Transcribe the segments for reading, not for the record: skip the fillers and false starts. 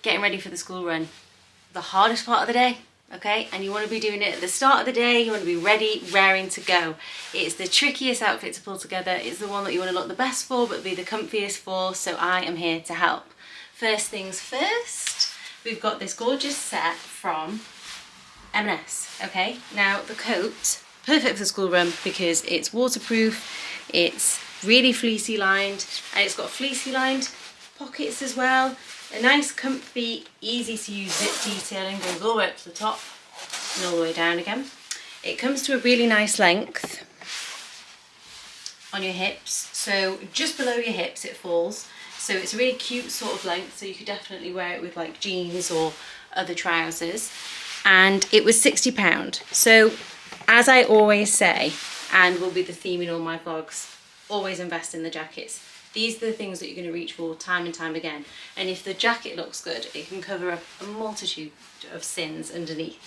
getting ready for the school run, the hardest part of the day, okay? And you want to be doing it at the start of the day, you want to be ready, raring to go. It's the trickiest outfit to pull together, it's the one that you want to look the best for but be the comfiest for, so I am here to help. First things first, we've got this gorgeous set from M&S, okay? Now the coat, perfect for the school run because it's waterproof, it's really fleecy lined, and it's got fleecy lined pockets as well. A nice, comfy, easy to use zip detailing, goes all the way up to the top and all the way down again. It comes to a really nice length on your hips, so just below your hips it falls. So it's a really cute sort of length, so you could definitely wear it with like jeans or other trousers. And it was £60. So as I always say, and will be the theme in all my vlogs, always invest in the jackets. These are the things that you're going to reach for time and time again. And if the jacket looks good, it can cover up a multitude of sins underneath.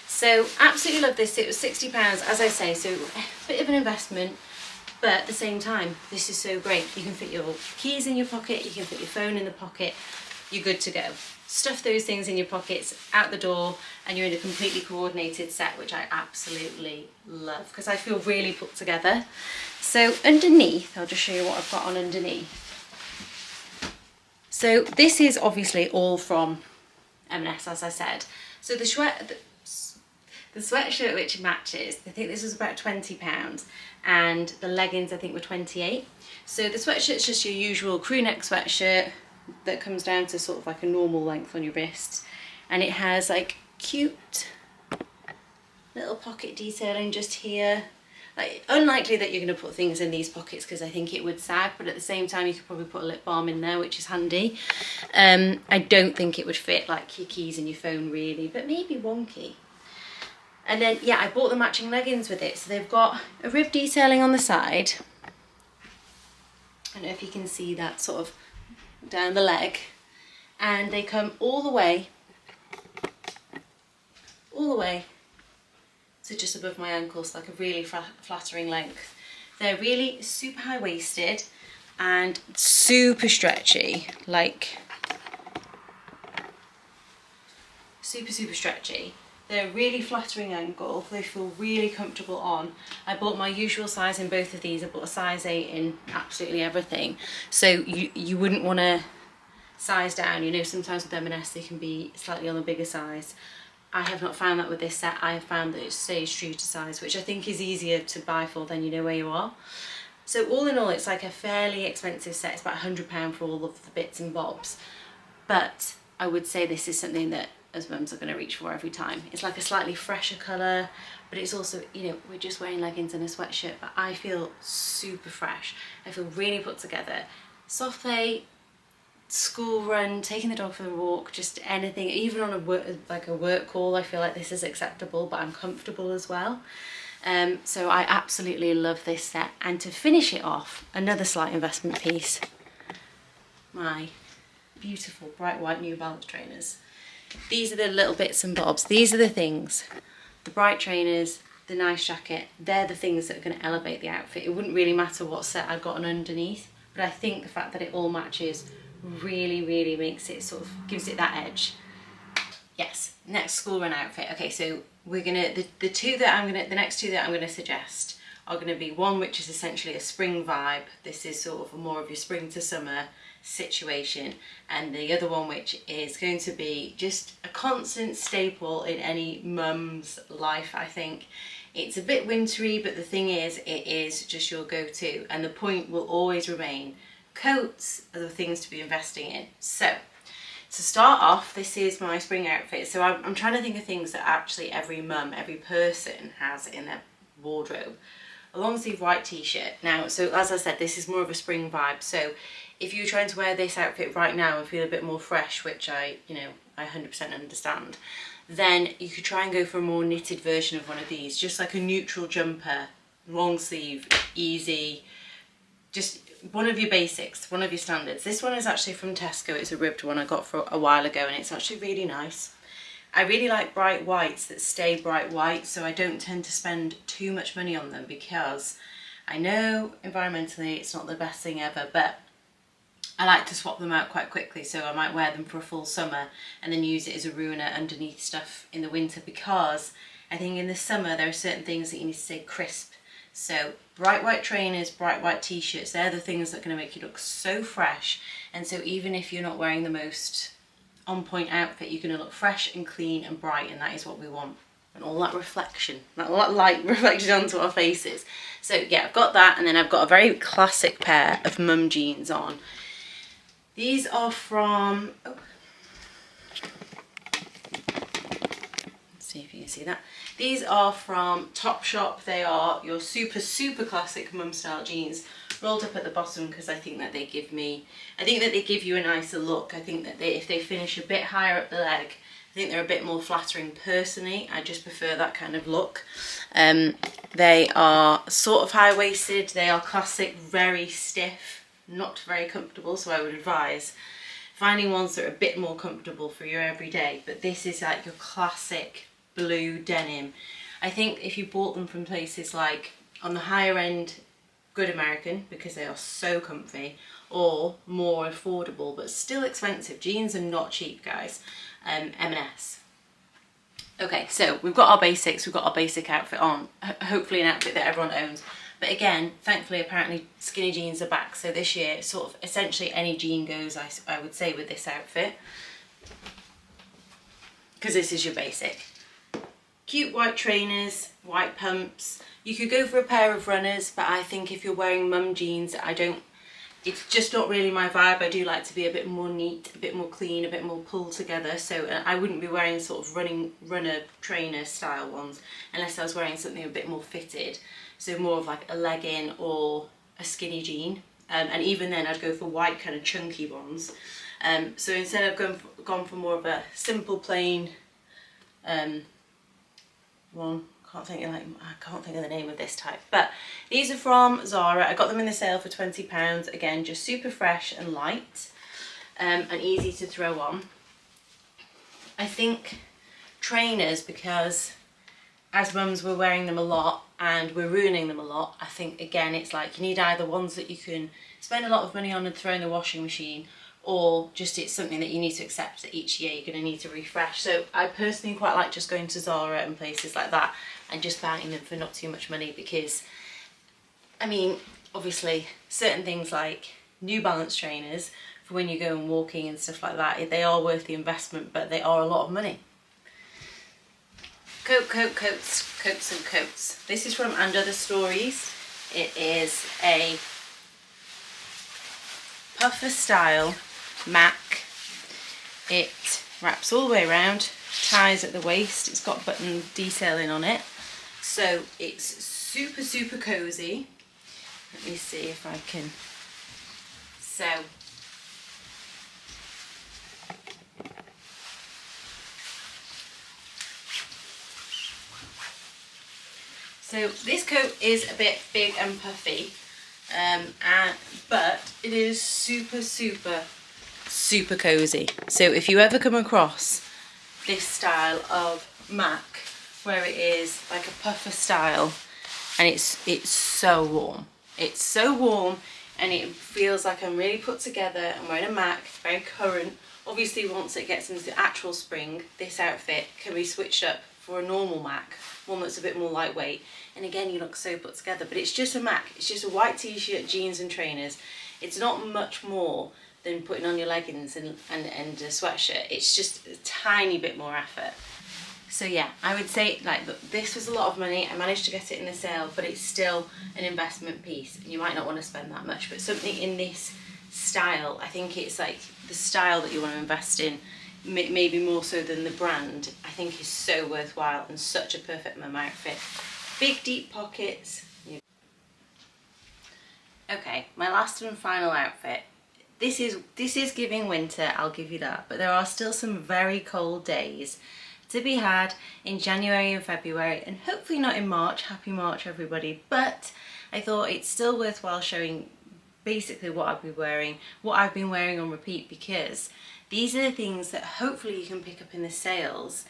So absolutely love this. It was £60, as I say, so a bit of an investment, but at the same time, this is so great. You can fit your keys in your pocket, you can fit your phone in the pocket, you're good to go. Stuff those things in your pockets, out the door, and you're in a completely coordinated set, which I absolutely love because I feel really put together. So underneath, I'll just show you what I've got on underneath. So this is obviously all from M&S, as I said. So the sweatshirt which matches, I think this was about £20, and the leggings I think were 28. So the sweatshirt's just your usual crew neck sweatshirt that comes down to sort of like a normal length on your wrist, and it has like cute little pocket detailing just here. Like, unlikely that you're going to put things in these pockets because I think it would sag, but at the same time you could probably put a lip balm in there, which is handy. I don't think it would fit like your keys and your phone really, but maybe one key. And then yeah, I bought the matching leggings with it. So they've got a rib detailing on the side. I don't know if you can see that sort of down the leg, and they come all the way to just above my ankles, like a really flattering length. They're really super high-waisted and super stretchy, like super stretchy. They're a really flattering ankle, they feel really comfortable on. I bought my usual size in both of these. I bought a size 8 in absolutely everything, so you wouldn't want to size down. You know, sometimes with M&S they can be slightly on the bigger size. I have not found that with this set. I have found that it stays true to size, which I think is easier to buy for than you know where you are. So all in all, it's like a fairly expensive set. It's about £100 for all of the bits and bobs, but I would say this is something that as mums are going to reach for every time. It's like a slightly fresher colour, but it's also, you know, we're just wearing leggings and a sweatshirt, but I feel super fresh. I feel really put together. Soft play, school run, taking the dog for a walk, just anything, even on a work call, I feel like this is acceptable, but I'm comfortable as well. So I absolutely love this set. And to finish it off, another slight investment piece, my beautiful bright white New Balance trainers. These are the little bits and bobs. These are the things, the bright trainers, the nice jacket, they're the things that are going to elevate the outfit. It wouldn't really matter what set I've got on underneath, but I think the fact that it all matches really makes it, sort of gives it that edge. Yes, next school run outfit. Okay, so we're gonna, the next two that I'm gonna suggest are gonna be one which is essentially a spring vibe. This is sort of more of your spring to summer situation, and the other one which is going to be just a constant staple in any mum's life, I think. It's a bit wintry, but the thing is, it is just your go-to, and the point will always remain. Coats are the things to be investing in. So to start off, this is my spring outfit. So I'm trying to think of things that actually every mum, every person has in their wardrobe. A long sleeve white t-shirt. Now, so as I said, this is more of a spring vibe. So if you're trying to wear this outfit right now and feel a bit more fresh, which I 100% understand, then you could try and go for a more knitted version of one of these, just like a neutral jumper, long sleeve, easy, just one of your basics, one of your standards. This one is actually from Tesco. It's a ribbed one I got for a while ago, and it's actually really nice. I really like bright whites that stay bright white, so I don't tend to spend too much money on them, because I know environmentally it's not the best thing ever, but I like to swap them out quite quickly, so I might wear them for a full summer and then use it as a ruiner underneath stuff in the winter, because I think in the summer there are certain things that you need to stay crisp. So bright white trainers, bright white t-shirts, they're the things that are going to make you look so fresh. And so even if you're not wearing the most on point outfit, you're going to look fresh and clean and bright, and that is what we want. And all that reflection, all that light reflected onto our faces. So yeah, I've got that, and then I've got a very classic pair of mum jeans on. These are from, let's see if you can see that. These are from Topshop. They are your super, super classic mum style jeans, rolled up at the bottom, because I think that they give you a nicer look. I think that if they finish a bit higher up the leg, I think they're a bit more flattering personally. I just prefer that kind of look. They are sort of high-waisted. They are classic, very stiff, not very comfortable, so I would advise finding ones that are a bit more comfortable for your everyday. But this is like your classic blue denim. I think if you bought them from places like, on the higher end, Good American, because they are so comfy, or more affordable but still expensive, jeans are not cheap, guys, M&S. Okay, so we've got our basics, we've got our basic outfit on, hopefully an outfit that everyone owns. But again, thankfully, apparently skinny jeans are back, so this year sort of essentially any jean goes, I would say, with this outfit, because this is your basic. Cute white trainers, white pumps. You could go for a pair of runners, but I think if you're wearing mum jeans, it's just not really my vibe. I do like to be a bit more neat, a bit more clean, a bit more pulled together. So I wouldn't be wearing sort of runner trainer style ones unless I was wearing something a bit more fitted. So more of like a legging or a skinny jean. And even then I'd go for white kind of chunky ones. So instead I've gone for more of a simple plain one. I can't think of the name of this type, but these are from Zara. I got them in the sale for £20. Again, just super fresh and light, and easy to throw on. I think trainers, because as mums we're wearing them a lot and we're ruining them a lot. I think again it's like you need either ones that you can spend a lot of money on and throw in the washing machine, or just it's something that you need to accept that each year you're going to need to refresh. So I personally quite like just going to Zara and places like that and just buying them for not too much money, because I mean obviously certain things like New Balance trainers for when you go and walking and stuff like that, they are worth the investment, but they are a lot of money. Coats and coats. This is from And Other Stories. It is a puffer style MAC. It wraps all the way around, ties at the waist, it's got button detailing on it, so it's super, super cozy. Let me see if I can, so this coat is a bit big and puffy, but it is super, super, super cozy. So if you ever come across this style of MAC where it is like a puffer style and it's so warm, it's so warm, and it feels like I'm really put together. I'm wearing a MAC, very current. Obviously once it gets into the actual spring, this outfit can be switched up for a normal MAC, one that's a bit more lightweight, and again you look so put together. But it's just a MAC, it's just a white t-shirt, jeans and trainers. It's not much more than putting on your leggings and a sweatshirt. It's just a tiny bit more effort. So yeah, I would say like this was a lot of money. I managed to get it in the sale, but it's still an investment piece. You might not want to spend that much, but something in this style, I think it's like the style that you want to invest in, maybe more so than the brand, I think is so worthwhile and such a perfect mum outfit. Big deep pockets. Okay, my last and final outfit. This is giving winter, I'll give you that, but there are still some very cold days to be had in January and February, and hopefully not in March. Happy March everybody. But I thought it's still worthwhile showing basically what I've been wearing on repeat, because these are the things that hopefully you can pick up in the sales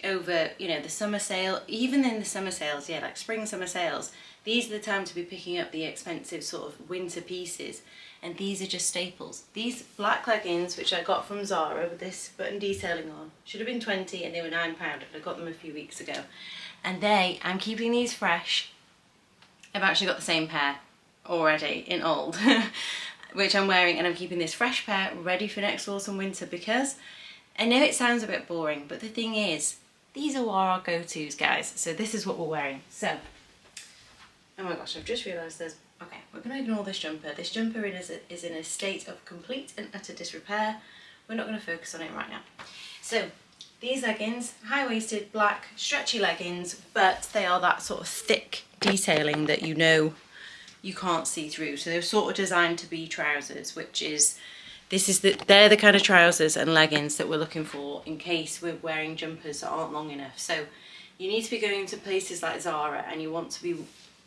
over, you know, the summer sale. Even in the summer sales, yeah, like spring summer sales, these are the time to be picking up the expensive sort of winter pieces. and these are just staples. These black leggings, which I got from Zara with this button detailing on, should have been 20 and they were £9. I got them a few weeks ago. And I'm keeping these fresh. I've actually got the same pair already in old, which I'm wearing, and I'm keeping this fresh pair ready for next autumn winter, because I know it sounds a bit boring, but the thing is, these are our go-tos, guys. So this is what we're wearing. So, oh my gosh, I've just realised okay, we're going to ignore this jumper. This jumper is in a state of complete and utter disrepair. We're not going to focus on it right now. So, these leggings, high-waisted, black, stretchy leggings, but they are that sort of thick detailing that you know you can't see through. So they're sort of designed to be trousers, which is, they're the kind of trousers and leggings that we're looking for in case we're wearing jumpers that aren't long enough. So you need to be going to places like Zara, and you want to be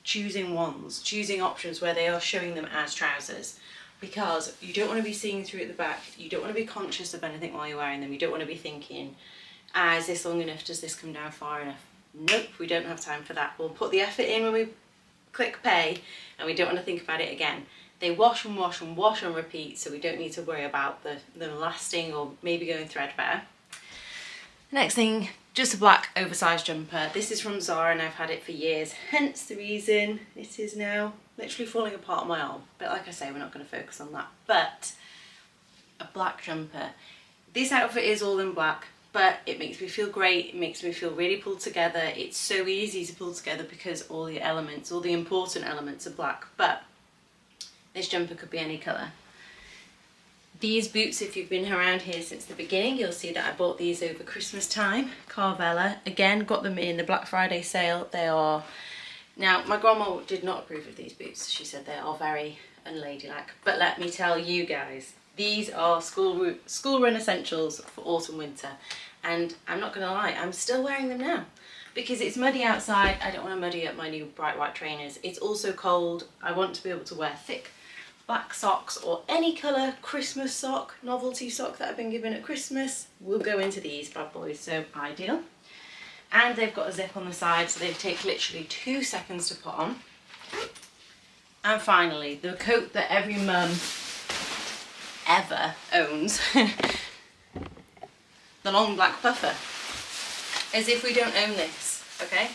choosing options where they are showing them as trousers, because you don't want to be seeing through at the back. You don't want to be conscious of anything while you're wearing them. You don't want to be thinking, is this long enough? Does this come down far enough? Nope, we don't have time for that. We'll put the effort in when we click pay, and we don't want to think about it again. They wash and wash and wash and repeat, so we don't need to worry about them lasting or maybe going threadbare. Next thing, just a black oversized jumper. This is from Zara and I've had it for years, hence the reason it is now literally falling apart on my arm. But like I say, we're not going to focus on that. But a black jumper. This outfit is all in black, but it makes me feel great. It makes me feel really pulled together. It's so easy to pull together because all the elements, all the important elements are black. But this jumper could be any colour. These boots, if you've been around here since the beginning, you'll see that I bought these over Christmas time. Carvela, again, got them in the Black Friday sale. They are, now my grandma did not approve of these boots. She said they are very unladylike. But let me tell you guys, these are school run essentials for autumn winter. And I'm not going to lie, I'm still wearing them now. Because it's muddy outside, I don't want to muddy up my new bright white trainers. It's also cold, I want to be able to wear thick black socks or any colour Christmas sock, novelty sock that I've been given at Christmas. Will go into these bad boys, so ideal. And they've got a zip on the side, so they take literally 2 seconds to put on. And finally, the coat that every mum ever owns, the long black puffer. As if we don't own this, okay?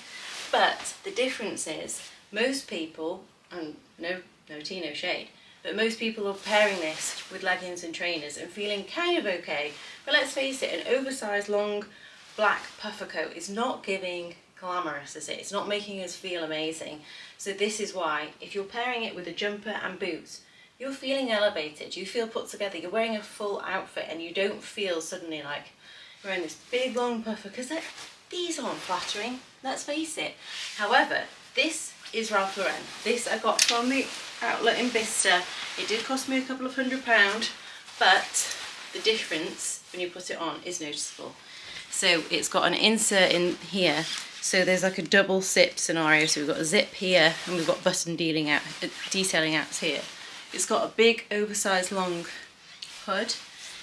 But the difference is, most people, and no tea, no shade, but most people are pairing this with leggings and trainers and feeling kind of okay. But let's face it, an oversized long black puffer coat is not giving glamorous, is it? It's not making us feel amazing. So this is why, if you're pairing it with a jumper and boots, you're feeling elevated, you feel put together, you're wearing a full outfit, and you don't feel suddenly like you're wearing this big long puffer, because these aren't flattering, let's face it. However, this is Ralph Lauren. This I got from the outlet in Bicester. It did cost me a couple of £100, but the difference when you put it on is noticeable. So it's got an insert in here, so there's like a double zip scenario. So we've got a zip here and we've got button detailing out here. It's got a big oversized long hood.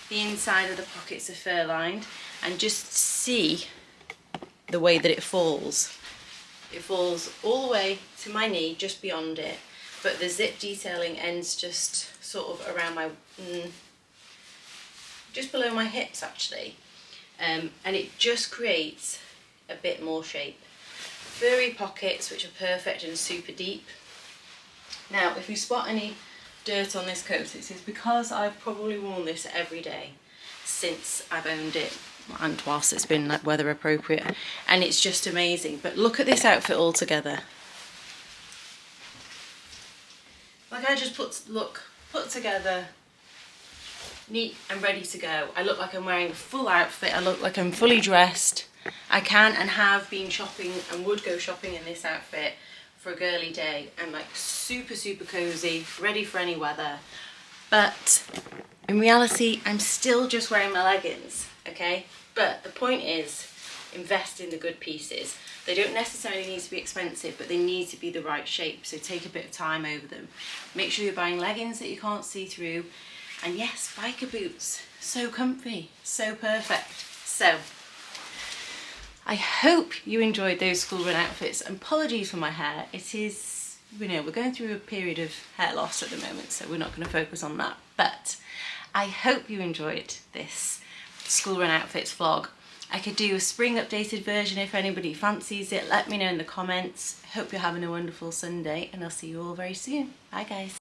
The inside of the pockets are fur lined, and just see the way that it falls. It falls all the way to my knee, just beyond it, but the zip detailing ends just sort of around my, just below my hips actually, and it just creates a bit more shape. Furry pockets, which are perfect and super deep. Now, if you spot any dirt on this coat, it's because I've probably worn this every day since I've owned it, and whilst it's been like weather appropriate, and it's just amazing. But look at this outfit all together. Like, I just look put together, neat and ready to go. I look like I'm wearing a full outfit. I look like I'm fully dressed. I can and have been shopping and would go shopping in this outfit for a girly day. I'm like super cozy, ready for any weather. But in reality, I'm still just wearing my leggings, okay? But the point is, invest in the good pieces. They don't necessarily need to be expensive, but they need to be the right shape, so take a bit of time over them. Make sure you're buying leggings that you can't see through. And yes, biker boots, so comfy, so perfect. So, I hope you enjoyed those school run outfits. Apologies for my hair, it is you know, we're going through a period of hair loss at the moment, so we're not going to focus on that. But I hope you enjoyed this school run outfits vlog. I could do a spring updated version if anybody fancies it. Let me know in the comments. Hope you're having a wonderful Sunday, and I'll see you all very soon. Bye guys.